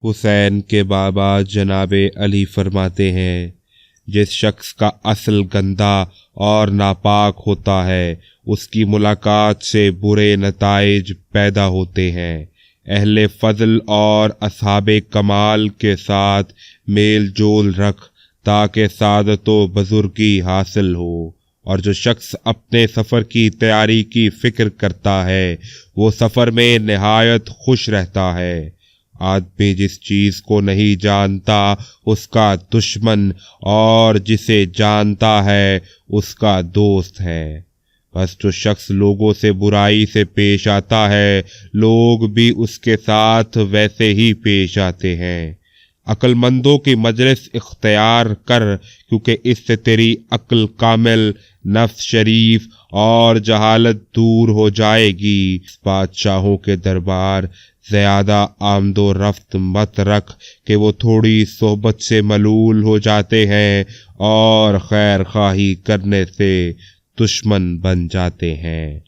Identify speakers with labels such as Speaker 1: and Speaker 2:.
Speaker 1: حسین کے بابا جناب علی فرماتے ہیں، جس شخص کا اصل گندا اور ناپاک ہوتا ہے اس کی ملاقات سے برے نتائج پیدا ہوتے ہیں۔ اہل فضل اور اصحاب کمال کے ساتھ میل جول رکھ تاکہ سعادت و بزرگی حاصل ہو، اور جو شخص اپنے سفر کی تیاری کی فکر کرتا ہے وہ سفر میں نہایت خوش رہتا ہے۔ آدمی جس چیز کو نہیں جانتا اس کا دشمن، اور جسے جانتا ہے اس کا دوست ہے۔ بس جو شخص لوگوں سے برائی سے پیش آتا ہے لوگ بھی اس کے ساتھ ویسے ہی پیش آتے ہیں۔ عقل مندوں کی مجلس اختیار کر، کیونکہ اس سے تیری عقل کامل، نفس شریف اور جہالت دور ہو جائے گی۔ بادشاہوں کے دربار زیادہ آمد و رفت مت رکھ کہ وہ تھوڑی صحبت سے ملول ہو جاتے ہیں اور خیر خواہی کرنے سے دشمن بن جاتے ہیں۔